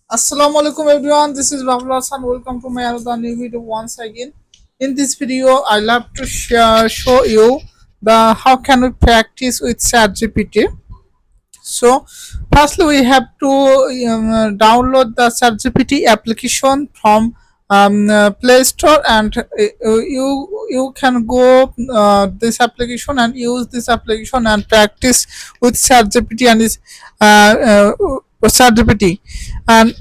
Assalamu alaikum everyone. This is Babul Hassan. Welcome to my another new video once again. In this video, I love to show you the how can we practice with ChatGPT. So, firstly, we have to download the ChatGPT application from Play Store, and you can go this application and use this application and practice with ChatGPT and this ChatGPT. And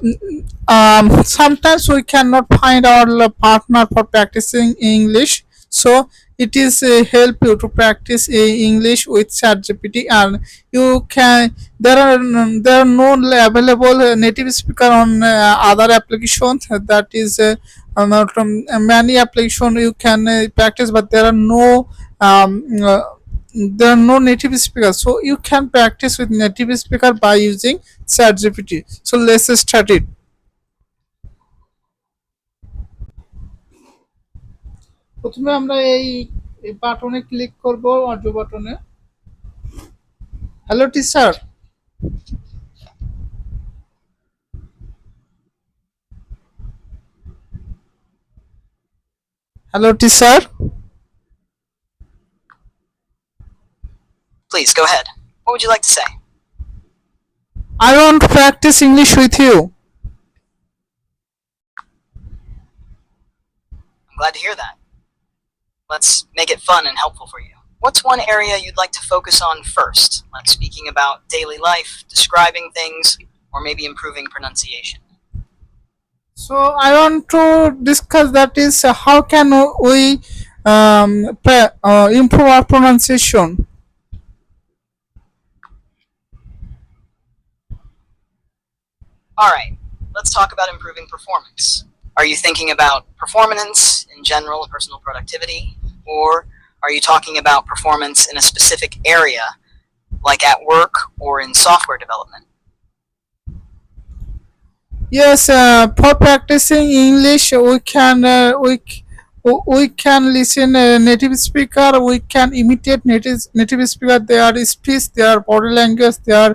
sometimes we cannot find our partner for practicing English, so it is help you to practice English with ChatGPT, and you can there are no available native speaker on other applications. That is not many application you can practice, but there are no native speakers, so you can practice with native speaker by using ChatGPT. So let's start it. প্রথমে আমরা এই বাটনে click করব, audio বাটনে। Hello teacher. Hello teacher. Please go ahead. What would you like to say? I want to practice English with you. I'm glad to hear that. Let's make it fun and helpful for you. What's one area you'd like to focus on first, like speaking about daily life, describing things, or maybe improving pronunciation? So I want to discuss that is how can we improve our pronunciation. All right, let's talk about improving performance. Are you thinking about performance in general, personal productivity, or are you talking about performance in a specific area, like at work or in software development? Yes, for practicing English, we can listen native speaker. We can imitate native speaker. Their speech, their body language, their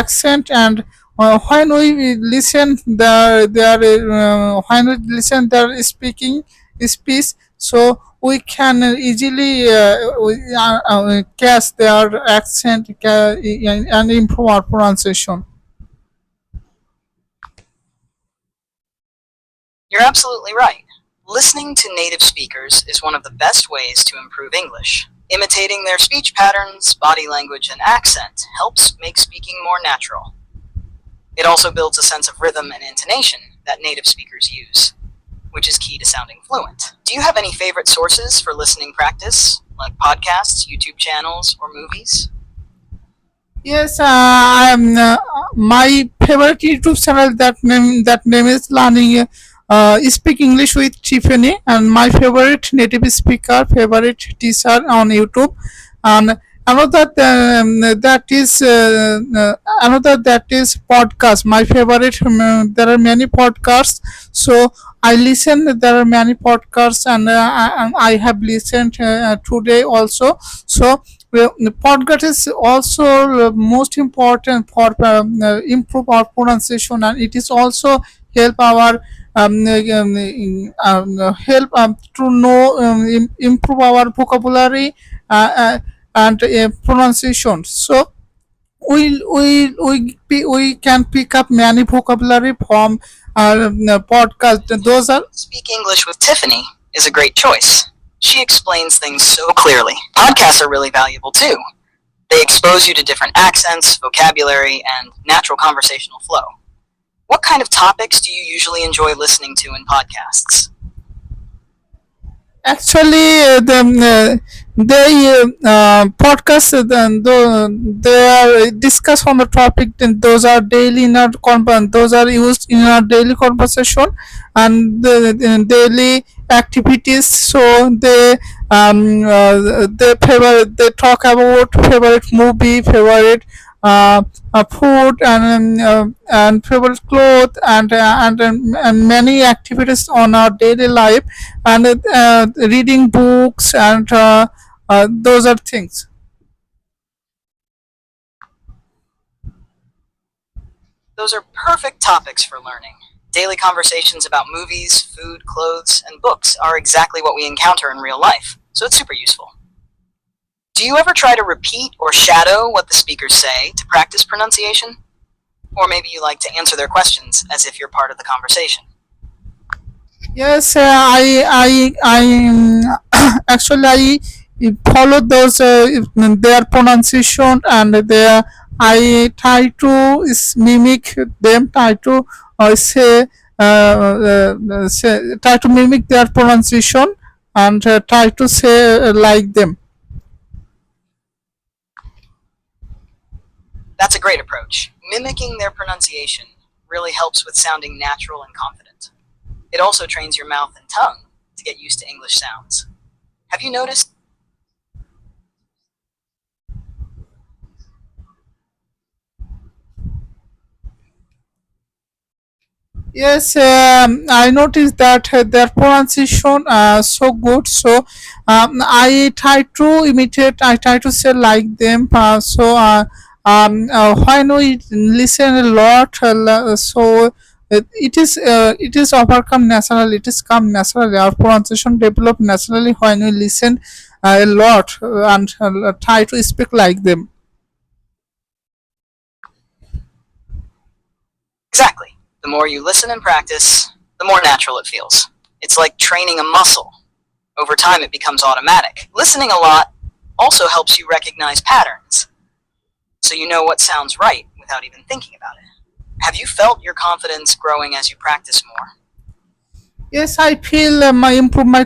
accent, and when we listen when we listen their speaking speech, so we can easily catch their accent and improve our pronunciation. You're absolutely right. Listening to native speakers is one of the best ways to improve English. Imitating their speech patterns, body language, and accent helps make speaking more natural. It also builds a sense of rhythm and intonation that native speakers use, which is key to sounding fluent. Do you have any favorite sources for listening practice, like podcasts, YouTube channels, or movies? Yes, my favorite YouTube channel that name is Learning Speak English with Tiffany, and my favorite native speaker, favorite teacher on YouTube, and another that is podcast. My favorite, there are many podcasts, so I listen. There are many podcasts, and I have listened today also. So the podcast is also most important for improve our pronunciation, and it is also help our help to know improve our vocabulary and pronunciation. So we can pick up many vocabulary from podcast. Those are Speak English with Tiffany is a great choice. She explains things so clearly. Podcasts are really valuable too. They expose you to different accents, vocabulary, and natural conversational flow. What kind of topics do you usually enjoy listening to in podcasts? actually they podcast, they are discuss on the topic, then those are daily in our those are used in our daily conversation, and the daily activities. So they talk about favorite movie, favorite food, and favorite clothes, and many activities on our daily life, and reading books, and those are things. Those are perfect topics for learning. Daily conversations about movies, food, clothes, and books are exactly what we encounter in real life, so it's super useful. Do you ever try to repeat or shadow what the speakers say to practice pronunciation? Or maybe you like to answer their questions as if you're part of the conversation. Yes, actually I follow those their pronunciation and their I try to mimic them, try to try to mimic their pronunciation and try to say like them. That's a great approach. Mimicking their pronunciation really helps with sounding natural and confident. It also trains your mouth and tongue to get used to English sounds. Have you noticed? Yes, I noticed that their pronunciation so good. So I try to imitate. I try to say like them. When we listen a lot, so it is overcome naturally. It is come naturally. Our pronunciation develop naturally when we listen a lot and try to speak like them. Exactly. The more you listen and practice, the more natural it feels. It's like training a muscle. Over time, it becomes automatic. Listening a lot also helps you recognize patterns, so you know what sounds right without even thinking about it. Have you felt your confidence growing as you practice more? Yes, I feel improve my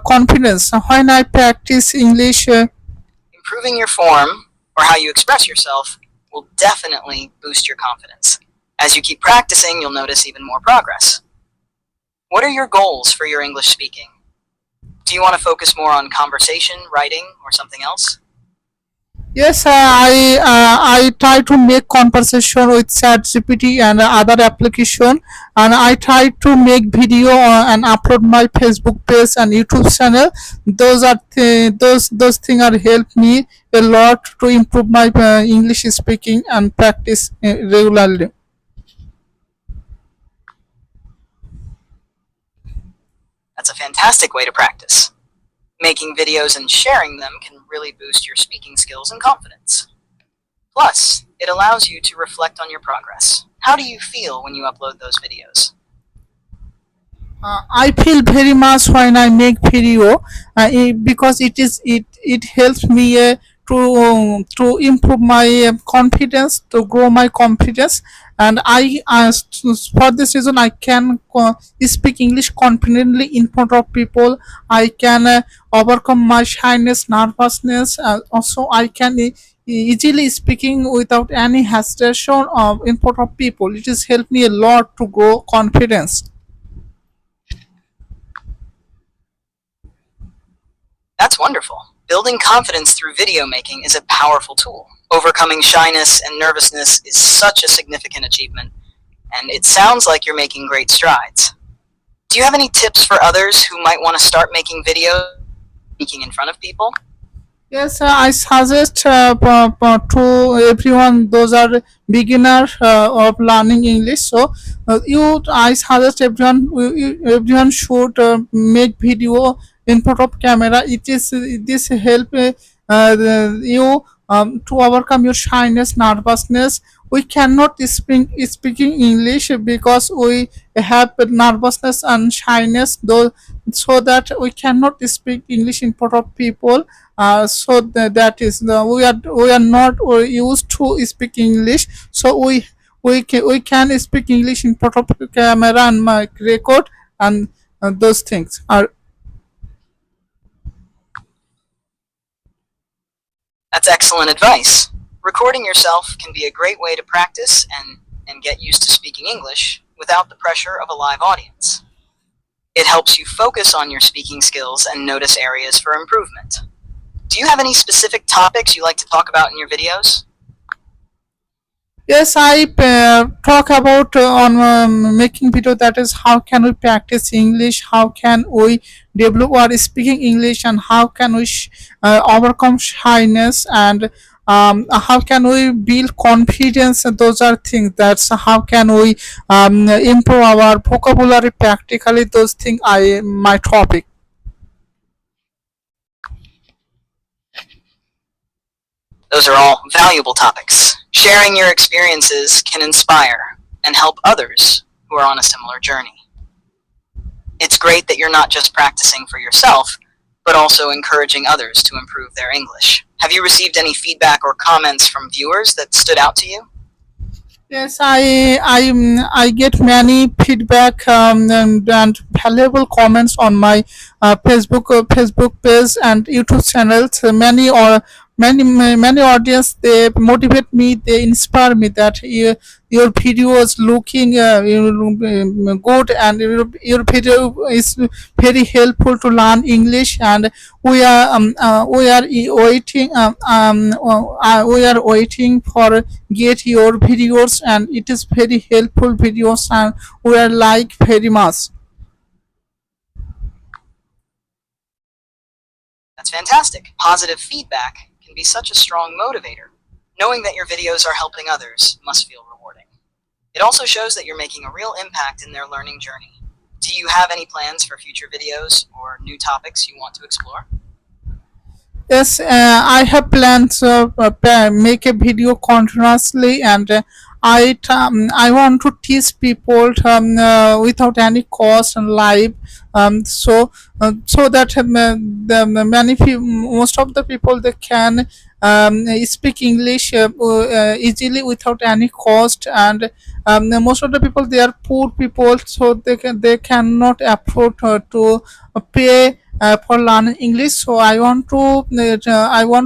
confidence when I practice English. Improving your form, or how you express yourself, will definitely boost your confidence. As you keep practicing, you'll notice even more progress. What are your goals for your English speaking? Do you want to focus more on conversation, writing, or something else? Yes, I try to make conversation with ChatGPT and other application, and I try to make video and upload my Facebook page and YouTube channel. Those things are help me a lot to improve my English speaking and practice regularly. That's a fantastic way to practice. Making videos and sharing them can really boost your speaking skills and confidence. Plus, it allows you to reflect on your progress. How do you feel when you upload those videos? I feel very much when I make video because it helps me to improve my confidence, to grow my confidence, and for this reason I can speak English confidently in front of people. I can overcome my shyness, nervousness. Also, I can easily speaking without any hesitation in front of people. It has helped me a lot to grow confidence. That's wonderful. Building confidence through video making is a powerful tool. Overcoming shyness and nervousness is such a significant achievement, and it sounds like you're making great strides. Do you have any tips for others who might want to start making videos, speaking in front of people? Yes, I suggest to everyone those are beginner of learning English. So I suggest everyone should make video in front of camera. This help you to overcome your shyness, nervousness. We cannot speaking English because we have nervousness and shyness, though, so that we cannot speak English in front of people. That is we are not used to speak English, so we can speak English in front of the camera and mic record, and those things are. That's excellent advice. Recording yourself can be a great way to practice and get used to speaking English without the pressure of a live audience. It helps you focus on your speaking skills and notice areas for improvement. Do you have any specific topics you like to talk about in your videos? Yes, I talk about on making video, that is how can we practice English, how can we develop our speaking English, and how can we overcome shyness, and how can we build confidence. Those are things. That's how can we improve our vocabulary practically. Those things I my topic. Those are all valuable topics. Sharing your experiences can inspire and help others who are on a similar journey. It's great that you're not just practicing for yourself, but also encouraging others to improve their English. Have you received any feedback or comments from viewers that stood out to you? Yes, I get many feedback and valuable comments on my Facebook page and YouTube channels. Many audience, they motivate me, they inspire me that your video is looking good, and your video is very helpful to learn English, and we are waiting we are waiting for get your videos, and it is very helpful videos, and we are like very much. That's fantastic. Positive feedback can be such a strong motivator. Knowing that your videos are helping others must feel rewarding. It also shows that you're making a real impact in their learning journey. Do you have any plans for future videos or new topics you want to explore? Yes, I have planned to make a video continuously, and I want to teach people without any cost and live, so that most of the people, they can speak English easily without any cost, and most of the people, they are poor people, so they cannot afford to pay for learning English. So I want to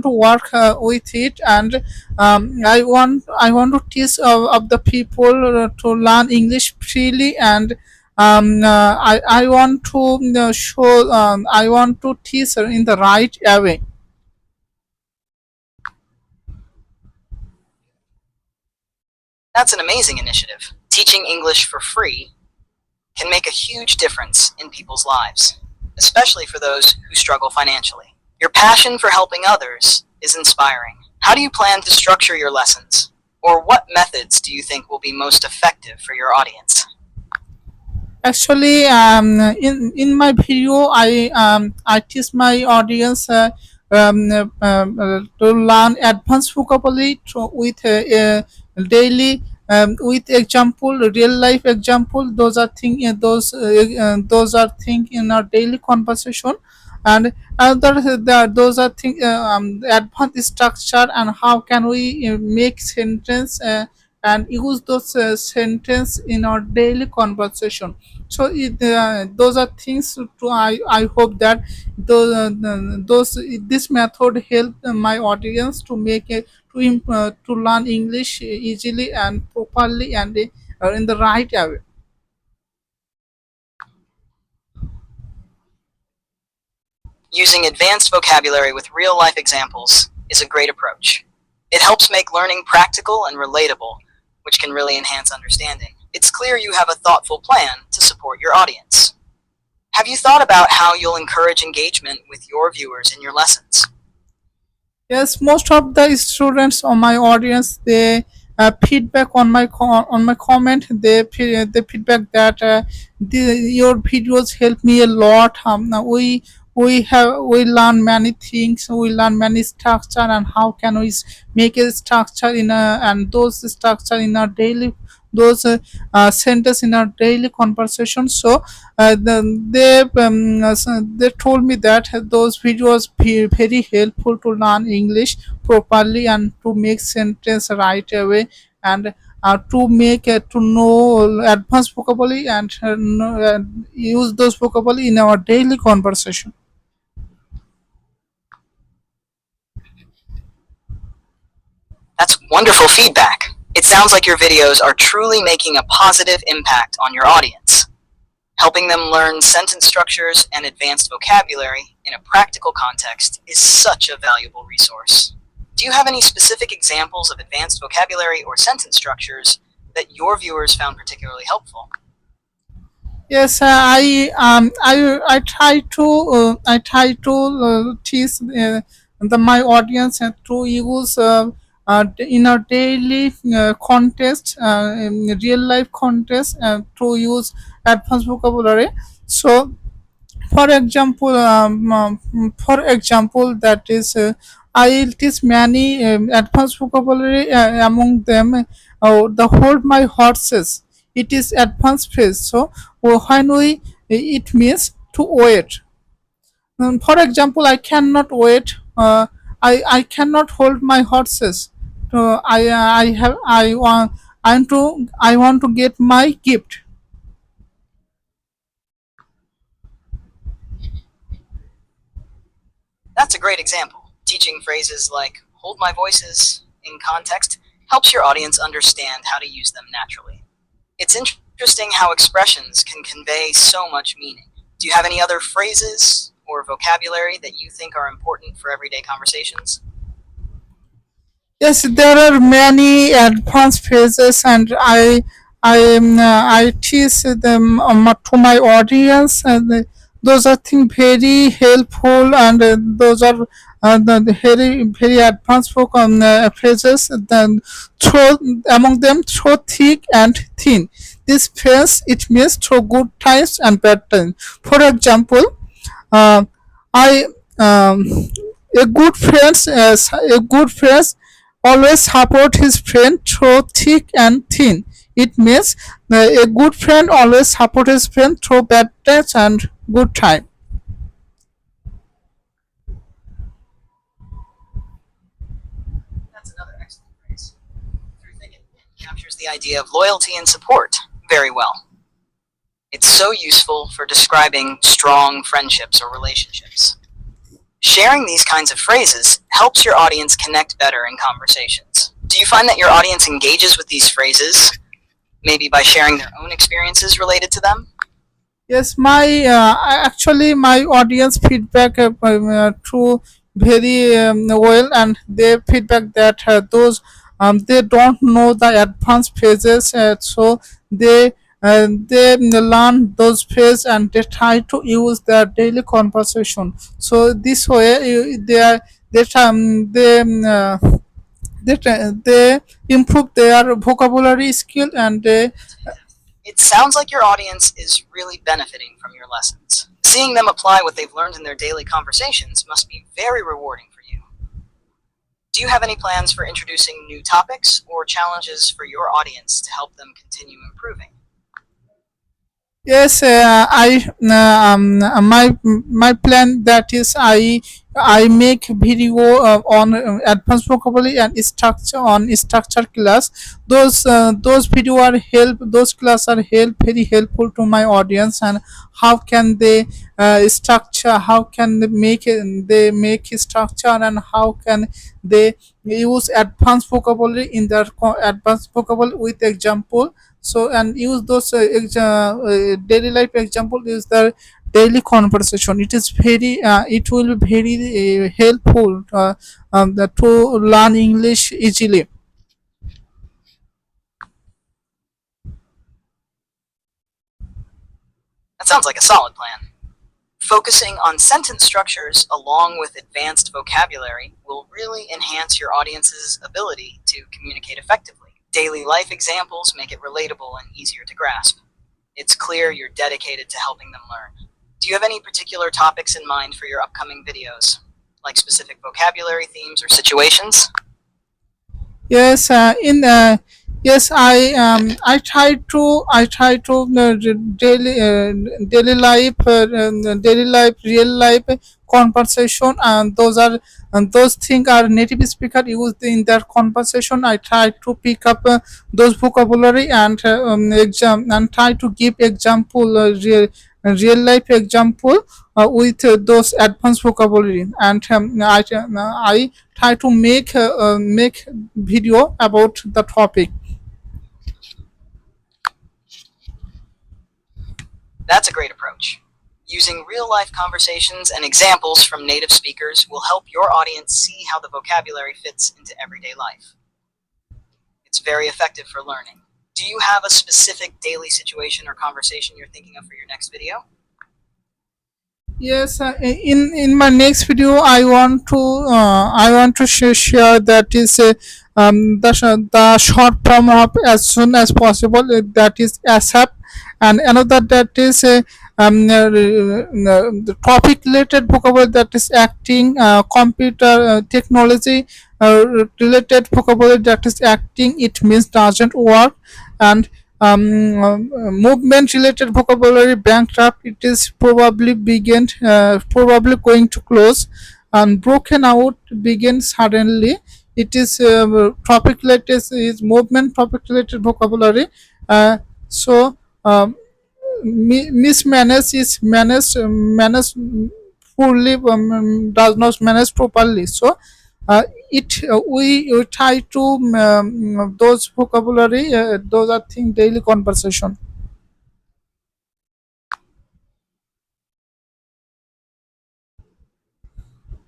work with it, and I want to teach of the people to learn English freely, and I want to show I want to teach in the right way. That's an amazing initiative. Teaching English for free can make a huge difference in people's lives, especially for those who struggle financially. Your passion for helping others is inspiring. How do you plan to structure your lessons? Or what methods do you think will be most effective for your audience? Actually, in my video, I teach my audience to learn advanced vocabulary with daily with example, real life example. Those are thing those are thing in our daily conversation, and those are thing advanced structure, and how can we make sentence and use those sentence in our daily conversation. So those are things to I hope that those this method help my audience to make it to learn English easily and properly, and in the right way. Using advanced vocabulary with real life examples is a great approach. It helps make learning practical and relatable, which can really enhance understanding. It's clear you have a thoughtful plan to support your audience. Have you thought about how you'll encourage engagement with your viewers in your lessons? Yes, most of the students on my audience, they feedback on on my comment. They feedback that your videos help me a lot. Now we learn many things. We learn many structure, and how can we make a structure in a, and those structure in our daily, those sentence in our daily conversation. So they told me that those videos very helpful to learn English properly, and to make sentence right away, and to make to know advanced vocabulary, and use those vocabulary in our daily conversation. That's wonderful feedback. It sounds like your videos are truly making a positive impact on your audience. Helping them learn sentence structures and advanced vocabulary in a practical context is such a valuable resource. Do you have any specific examples of advanced vocabulary or sentence structures that your viewers found particularly helpful? Yes, I try to teach. my audience to use in a daily contest, in real life contest, to use advanced vocabulary. So for example, that is, I'll teach many advanced vocabulary. Among them, the hold my horses. It is advanced phrase. So when we, it means to wait. For example, I cannot wait. I cannot hold my horses. I want to get my gift. That's a great example. Teaching phrases like hold my voices in context helps your audience understand how to use them naturally. It's interesting how expressions can convey so much meaning. Do you have any other phrases or vocabulary that you think are important for everyday conversations? Yes, there are many advanced phrases, and I teach them to my audience, and those are things very helpful, and those are the very advanced phrases. Then throw among them, throw thick and thin. This phrase, it means through good times and bad times. For example, uh, I a good friend always support his friend through thick and thin. It means a good friend always support his friend through bad times and good time. That's another excellent phrase. Through thick and thin captures the idea of loyalty and support very well. It's so useful for describing strong friendships or relationships. Sharing these kinds of phrases helps your audience connect better in conversations. Do you find that your audience engages with these phrases, maybe by sharing their own experiences related to them? Yes, actually my audience feedback to very well, and they feedback that those they don't know the advanced phases, so they learn those phrases and they try to use their daily conversation. So this way, they improve their vocabulary skill, and they. It sounds like your audience is really benefiting from your lessons. Seeing them apply what they've learned in their daily conversations must be very rewarding for you. Do you have any plans for introducing new topics or challenges for your audience to help them continue improving? Yes, I my plan, that is, I make video on advanced vocabulary and structure class. Those video are help. Those class are very helpful to my audience, and how can they structure? How can they make a structure, and how can they use advanced vocabulary in their advanced vocabulary with example. So, and use those daily life example is the daily conversation. It is very it will be very helpful to learn English easily. That sounds like a solid plan. Focusing on sentence structures along with advanced vocabulary will really enhance your audience's ability to communicate effectively. Daily life examples make it relatable and easier to grasp. It's clear you're dedicated to helping them learn. Do you have any particular topics in mind for your upcoming videos, like specific vocabulary themes or situations? Yes, in yes, I try to daily life, real life conversation, and those things are native speaker used in their conversation. I try to pick up those vocabulary, and exam, and try to give example, real life example with those advanced vocabulary, and I try to make video about the topic. That's a great approach. Using real life conversations and examples from native speakers will help your audience see how the vocabulary fits into everyday life. It's very effective for learning. Do you have a specific daily situation or conversation you're thinking of for your next video? Yes, in my next video, I want to share that is the short form of as soon as possible. That is ASAP, and another that is the topic related vocabulary, that is acting, computer technology related vocabulary, that is acting. It means doesn't work, and movement related vocabulary bankrupt, it is probably going to close, and broken out begin suddenly. It is topic related is movement topic related vocabulary. So mismanage is managed poorly, does not manage properly. So it we try to those vocabulary, those are thing daily conversation.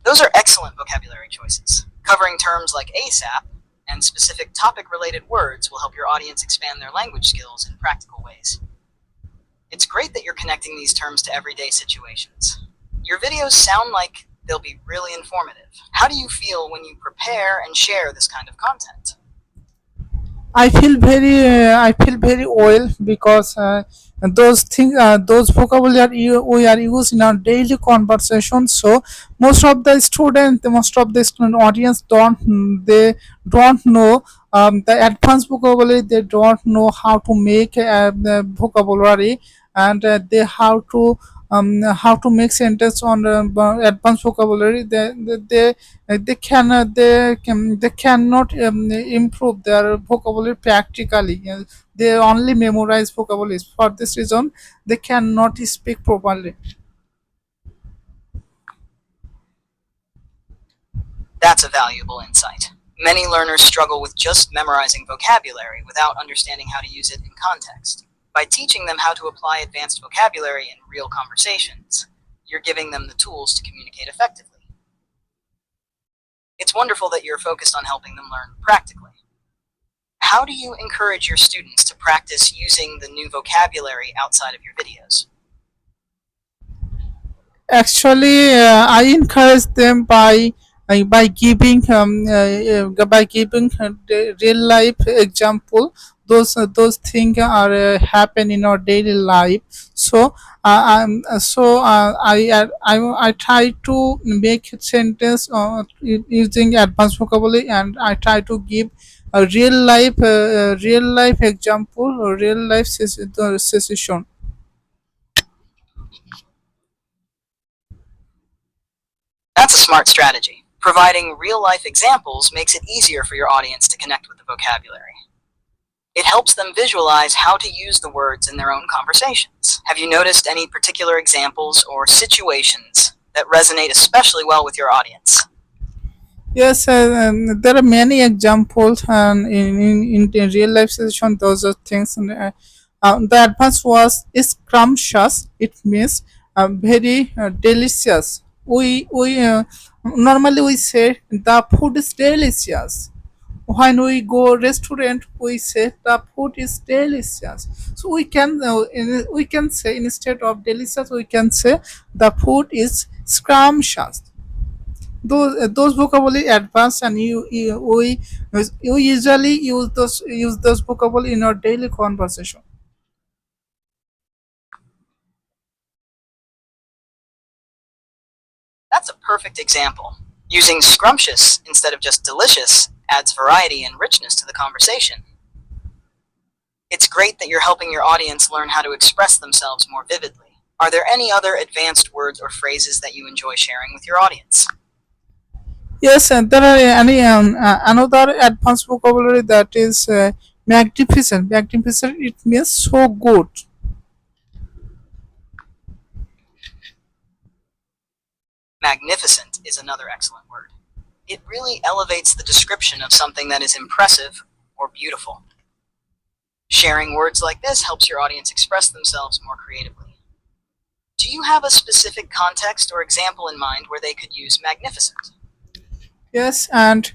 Those are excellent vocabulary choices. Covering terms like ASAP and specific topic related words will help your audience expand their language skills in practical ways. It's great that you're connecting these terms to everyday situations. Your videos sound like they'll be really informative. How do you feel when you prepare and share this kind of content? I feel very well because those things, those vocabulary we are used in our daily conversation. So most of the student audience they don't know the advanced vocabulary. They don't know how to make the vocabulary, and they how to make sentence on advanced vocabulary. They cannot improve their vocabulary practically. They only memorize vocabulary. For this reason, they cannot speak properly. That's a valuable insight. Many learners struggle with just memorizing vocabulary without understanding how to use it in context. By teaching them how to apply advanced vocabulary in real conversations, you're giving them the tools to communicate effectively. It's wonderful that you're focused on helping them learn practically. How do you encourage your students to practice using the new vocabulary outside of your videos? Actually, I encourage them by giving real life example. Those things are happen in our daily life. So I try to make sentence using advanced vocabulary, and I try to give a real life example or real life session. That's a smart strategy. Providing real life examples makes it easier for your audience to connect with the vocabulary. It helps them visualize how to use the words in their own conversations. Have you noticed any particular examples or situations that resonate especially well with your audience? Yes, there are many examples, and in real life situation, those are things. And, the advance was scrumptious. It means very delicious. We normally we say the food is delicious. When we go restaurant, we say the food is delicious. So we can say, instead of delicious, we can say the food is scrumptious. Those vocabulary advanced, and we usually use those vocabulary in our daily conversation. That's a perfect example. Using scrumptious instead of just delicious adds variety and richness to the conversation. It's great that you're helping your audience learn how to express themselves more vividly. Are there any other advanced words or phrases that you enjoy sharing with your audience? Yes, and there are any another advanced vocabulary, that is magnificent. Magnificent, it means so good. Magnificent is another excellent word. It really elevates the description of something that is impressive or beautiful. Sharing words like this helps your audience express themselves more creatively. Do you have a specific context or example in mind where they could use magnificent? Yes, and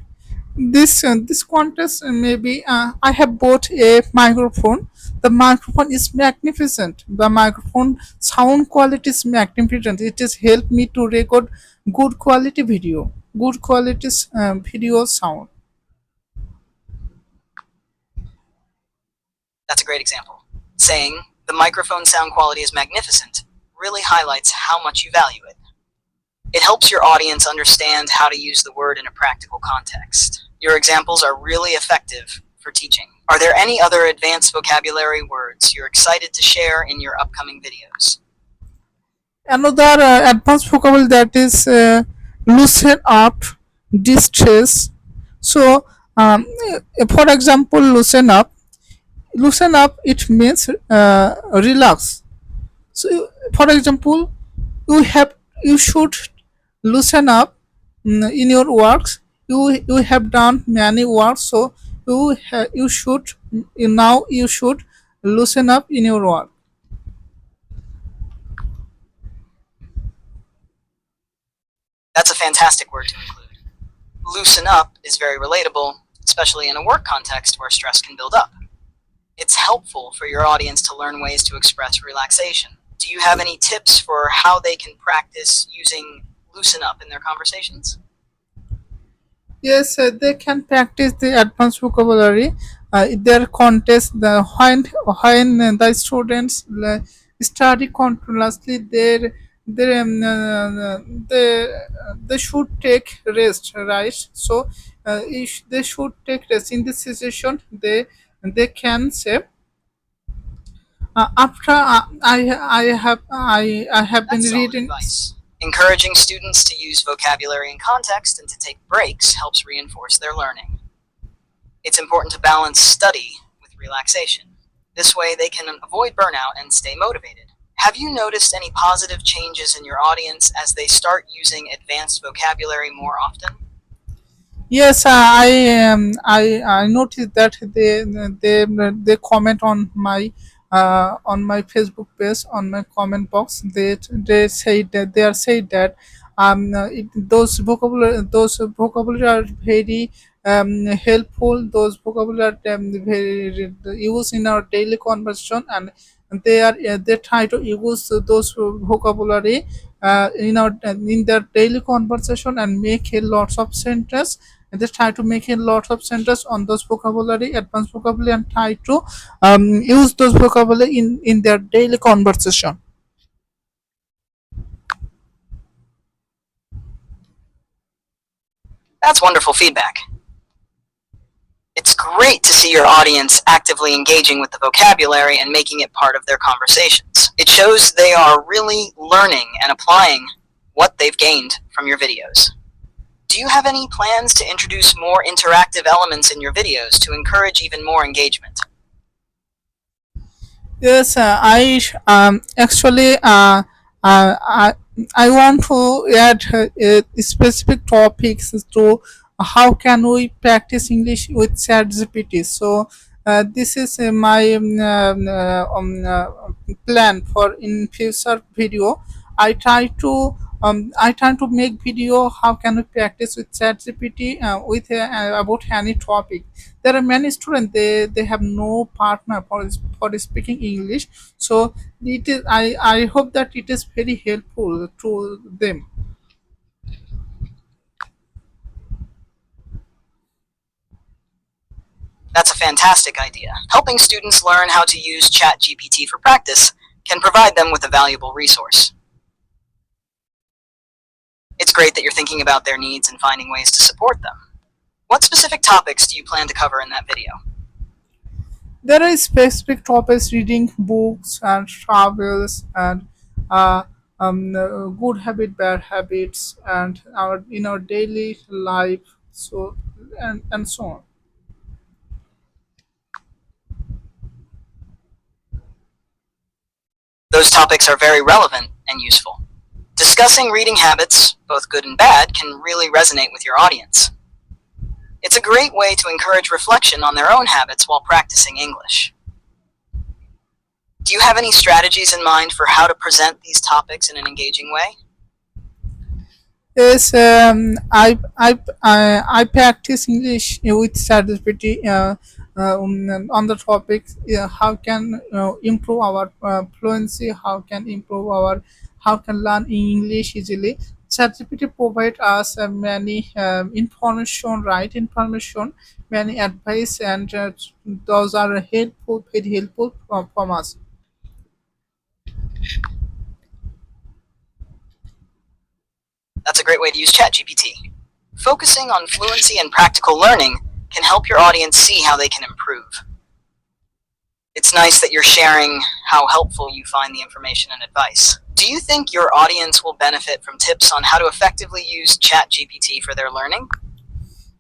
This contest maybe I have bought a microphone. The microphone is magnificent. The microphone sound quality is magnificent. It has helped me to record good quality video, good quality video sound. That's a great example. Saying, the microphone sound quality is magnificent, really highlights how much you value it. It helps your audience understand how to use the word in a practical context. Your examples are really effective for teaching. Are there any other advanced vocabulary words you're excited to share in your upcoming videos? Another advanced vocabulary that is loosen up, distress. So, for example, loosen up. Loosen up. It means relax. So, for example, you have you should loosen up in your works. You have done many works, so you should now you should loosen up in your work. That's a fantastic word to include. Loosen up is very relatable, especially in a work context where stress can build up. It's helpful for your audience to learn ways to express relaxation. Do you have any tips for how they can practice using loosen up in their conversations? Yes, they can practice the advanced vocabulary. Their contest, when the students study continuously, they they should take rest, right? So, if they should take rest in this situation, they can say after I have been That's solid reading. advice. Encouraging students to use vocabulary in context and to take breaks helps reinforce their learning. It's important to balance study with relaxation. This way, they can avoid burnout and stay motivated. Have you noticed any positive changes in your audience as they start using advanced vocabulary more often? Yes, I noticed that they comment on my Facebook page, on my comment box. They say that they are saying that those vocabulary are very helpful. Those vocabulary are very used in our daily conversation, and they try to use those vocabulary in their daily conversation and make a lots of sentence, and they try to make a lot of sentence on those vocabulary, advanced vocabulary, and try to use those vocabulary in their daily conversation. That's wonderful feedback. It's great to see your audience actively engaging with the vocabulary and making it part of their conversations. It shows they are really learning and applying what they've gained from your videos. Do you have any plans to introduce more interactive elements in your videos to encourage even more engagement? Yes, I actually I want to add specific topics to how can we practice English with ChatGPT. So this is my plan for in future video. I try to make video how can we practice with ChatGPT with about any topic. There are many students they have no partner for speaking English, so I hope that it is very helpful to them. That's a fantastic idea. Helping students learn how to use ChatGPT for practice can provide them with a valuable resource. It's great that you're thinking about their needs and finding ways to support them. What specific topics do you plan to cover in that video? There are specific topics: reading books and travels and uh, good habit, bad habits, and our in our daily life. So and so on. Those topics are very relevant and useful. Discussing reading habits, both good and bad, can really resonate with your audience. It's a great way to encourage reflection on their own habits while practicing English. Do you have any strategies in mind for how to present these topics in an engaging way? Yes, I practice English with ChatGPT on the topic how can improve our fluency, how can learn English easily. ChatGPT provide us many information, right information, many advice, and those are helpful, very helpful from us. That's a great way to use ChatGPT. Focusing on fluency and practical learning can help your audience see how they can improve. It's nice that you're sharing how helpful you find the information and advice. Do you think your audience will benefit from tips on how to effectively use ChatGPT for their learning?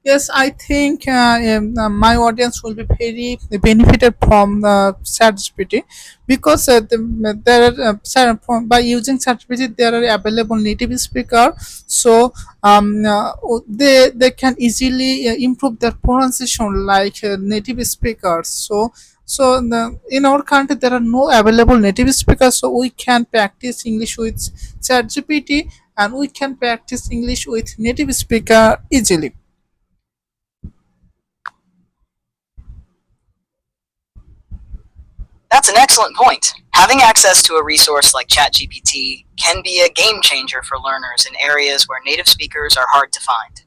Yes, I think my audience will be very benefited from ChatGPT because there are by using ChatGPT there are available native speaker, so they can easily improve their pronunciation like native speakers. In our country there are no available native speakers, so we can practice English with ChatGPT and we can practice English with native speaker easily. That's an excellent point. Having access to a resource like ChatGPT can be a game changer for learners in areas where native speakers are hard to find.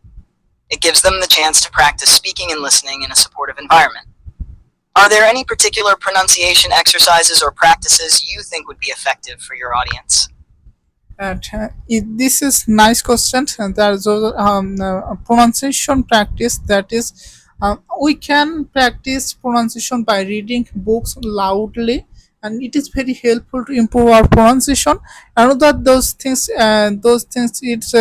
It gives them the chance to practice speaking and listening in a supportive environment. Are there any particular pronunciation exercises or practices you think would be effective for your audience? And this is nice question. And there's also a pronunciation practice that is, we can practice pronunciation by reading books loudly, and it is very helpful to improve our pronunciation. Another those things it's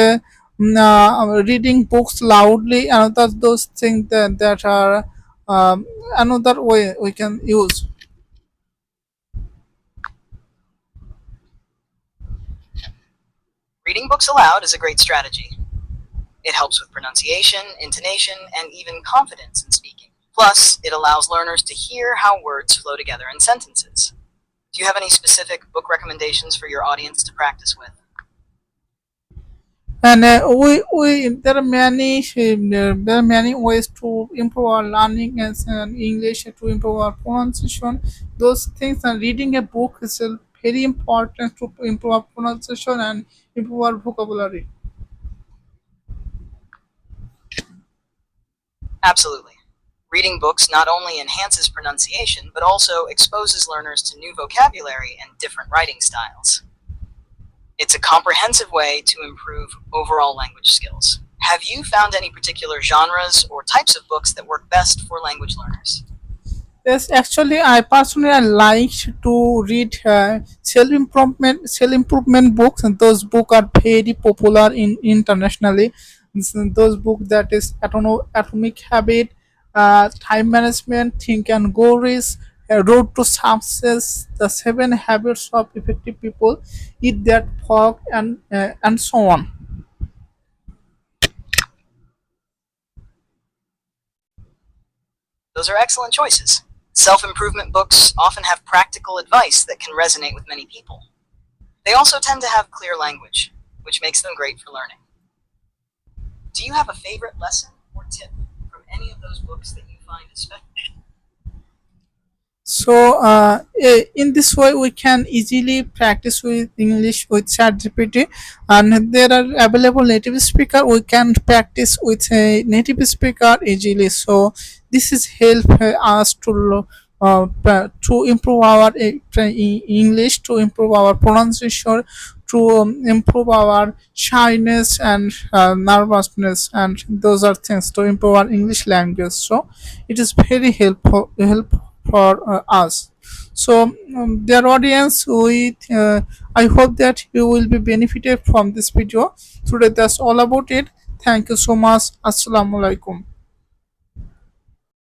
reading books loudly. Another those things that are another way we can use. Reading books aloud is a great strategy. It helps with pronunciation, intonation, and even confidence in speaking. Plus, it allows learners to hear how words flow together in sentences. Do you have any specific book recommendations for your audience to practice with? And we there are many ways to improve our learning as English, to improve our pronunciation. Those things, and reading a book is very important to improve our pronunciation and improve our vocabulary. Absolutely. Reading books not only enhances pronunciation, but also exposes learners to new vocabulary and different writing styles. It's a comprehensive way to improve overall language skills. Have you found any particular genres or types of books that work best for language learners? Yes, actually, I personally like to read self improvement books, and those books are very popular in internationally. Those books that is Atomic Habit, Time Management, Think and Go Rich, Road to Success, The Seven Habits of Effective People, Eat That Frog, and so on. Those are excellent choices. Self improvement books often have practical advice that can resonate with many people. They also tend to have clear language, which makes them great for learning. Do you have a favorite lesson or tip from any of those books that you find especially? In this way, we can easily practice with English with ChatGPT, and there are available native speaker. We can practice with a native speaker easily. So, this is help us to improve our English, to improve our pronunciation, to improve our shyness and nervousness, and those are things to improve our English language. So, it is very helpful for us. So, dear audience, I hope that you will be benefited from this video today. That's all about it. Thank you so much. Assalamu alaikum.